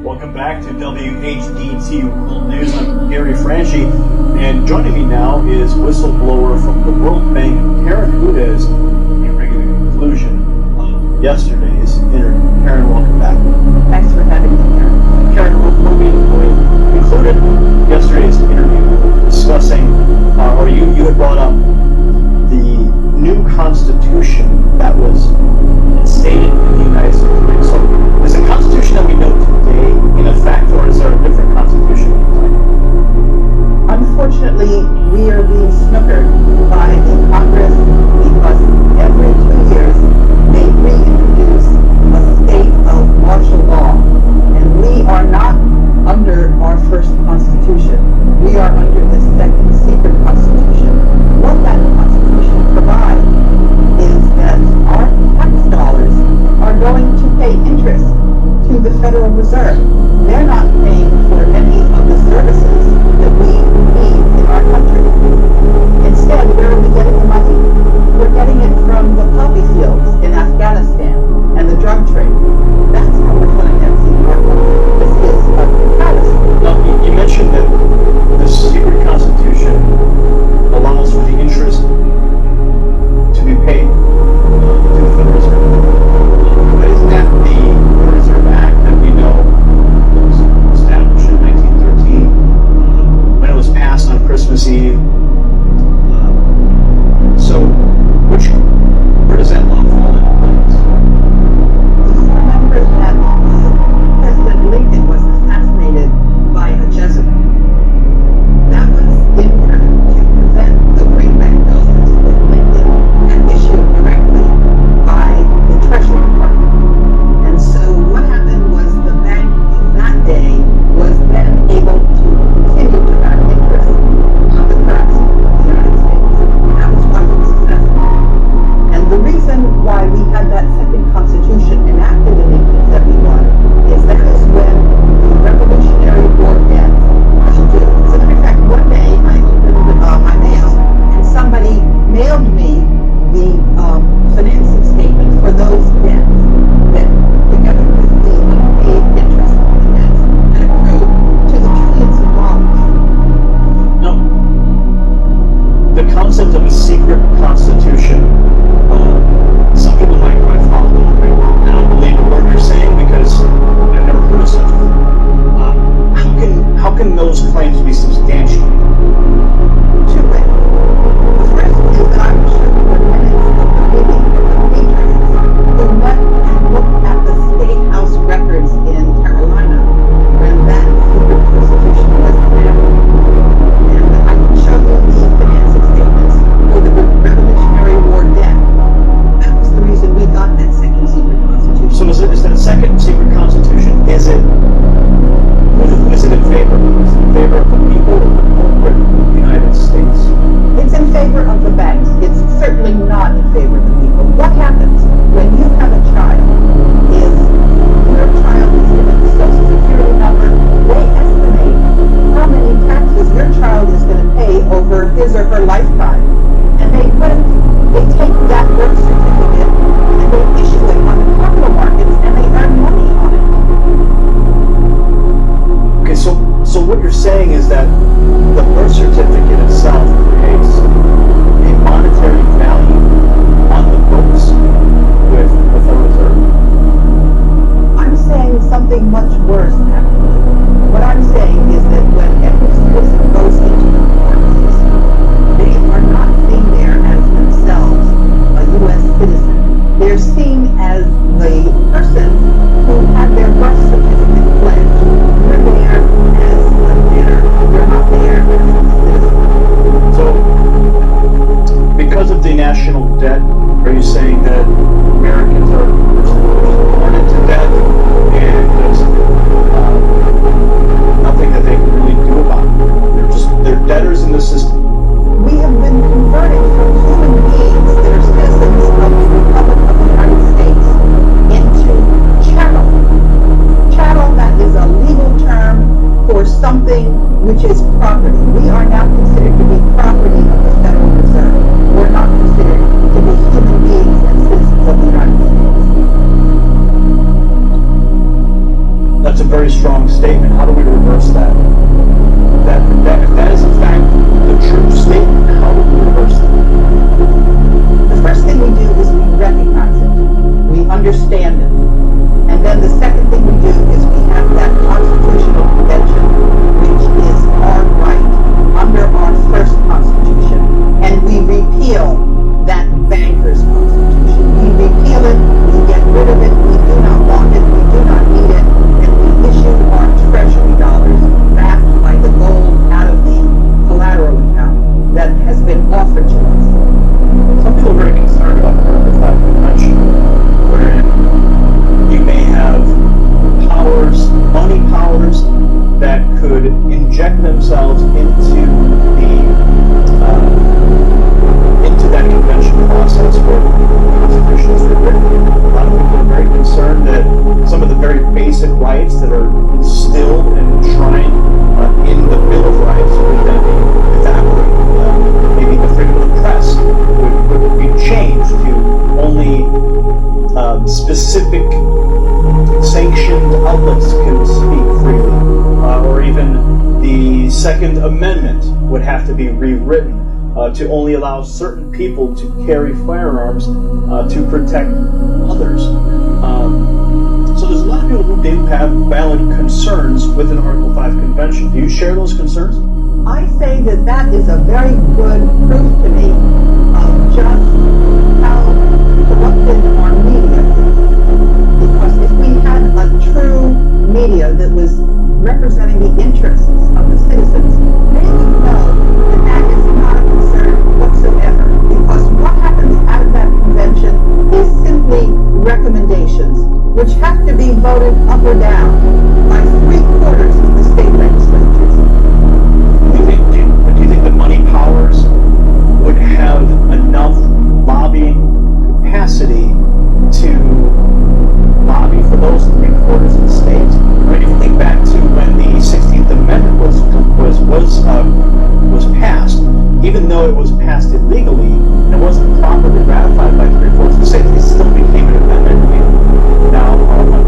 Welcome back to WHDT World News. I'm Gary Franchi, and joining me now is whistleblower from the World Bank, Karen Hudes, to bring the conclusion of yesterday's interview. Karen, welcome back. Thanks for having me here. Karen, we concluded yesterday's interview discussing, you had brought up the new constitution that was instated in the United States. So, is the constitution that we know today in effect, or is there a different constitution? Unfortunately, we are being snookered by the Congress because every 2 years they reintroduce a state of martial law. And we are not under our first constitution. We are under the second secret constitution. What that constitution provides is that our tax dollars are going to pay interest to the Federal Reserve. They're not paying for any of the services that we need in our country. Instead, where are we getting the money? We're getting it from the poppy fields in Afghanistan and the drug trade. That's how we're financing our country. This is a travesty. Now, you mentioned that the secret constitution allows for the interest to be paid to the Federal Reserve. But isn't that the Federal Reserve Act that we know was established in 1913 when it was passed on Christmas Eve? So, where does that law fall into place? Remember that President Lincoln was assassinated by a Jesuit. That was in order to prevent the greenback notes that Lincoln had issued directly by the Treasury Department. And so what happened was the bank that day was then able to continue to earn interest on the currency of the United States. That was why it was successful. And the reason why we had that second constitution enacted in 1871 is that is when the Revolutionary War ends. As a matter of fact, one day I opened my mail and somebody mailed me the financing statement for those debts that, together with the unpaid interest on the debts, had accrued to the trillions of dollars. Now, the concept of a secret constitution, some people might follow it. I don't believe a word you're saying because I've never heard of such a thing. How can those claims be substantiated? Two ways. The first is that I'm sure the minutes of the meeting of the patriots who went and looked at the State House records in Carolina when that secret constitution was enacted. And I can show you the financing statements for the Revolutionary War debt. That was the reason we got that second secret constitution. So is that second secret constitution, who is it in favor of? Is it in favor of the people of the corporate United States? It's in favor of the banks. It's certainly not in favor of the people. What happens when you have a child is your child is given the Social Security number. They estimate how many taxes your child is going to pay over his or her lifetime. And they take that birth certificate and they issue it on the capital markets and they earn money on it. Okay, so what you're saying is that the birth certificate itself creates a monetary value on the books with the Federal Reserve? I'm saying something much worse, actually. What I'm saying is that when every citizen goes into the court system, they are not seen there as themselves a U.S. citizen. They're seen as the person who had their birth certificate pledged. You're there as a debtor. You're not there as a citizen. So, because of the national debt, are you saying that Americans are born into debt and That's a very strong statement. How do we reverse that? If that is in fact the true statement, how do we reverse that? The first thing we do is we recognize it. We understand it. And then the second thing we do is we have that constitutional convention, which is our right under our first constitution. And we repeal that bankers' constitution. We repeal it, we get rid of it, we do not want it, we do not need it, and we issue our treasury dollars backed by the gold out of the collateral account that has been offered to us. Some people are very concerned about the Article 5 convention, wherein you may have powers, money powers, that could inject themselves into that convention process where the Constitution is rewritten. A lot of people are very concerned that some of the very basic rights that are instilled and enshrined in the Bill of Rights would then evaporate. Maybe the freedom of the press would be changed to only specific sanctioned outlets can speak freely, or even the Second Amendment would have to be rewritten to only allow certain people to carry firearms to protect others. So there's a lot of people who do have valid concerns with an Article 5 convention. Do you share those concerns? I say that that is a very good proof to me of just how corrupted our media is. Because if we had a true media that was representing the interests of the citizens, they would know that that is not a concern whatsoever. Because what happens out of that convention is simply recommendations, which have to be voted up or down by 3/4 of the state legislatures. Do you think the money powers would have enough lobbying capacity to lobby for those 3/4 of the state? I mean, if you think back to when the 16th Amendment was passed, even though it was passed illegally and it wasn't properly ratified by 3/4 of the state, it still became an amendment. Now, under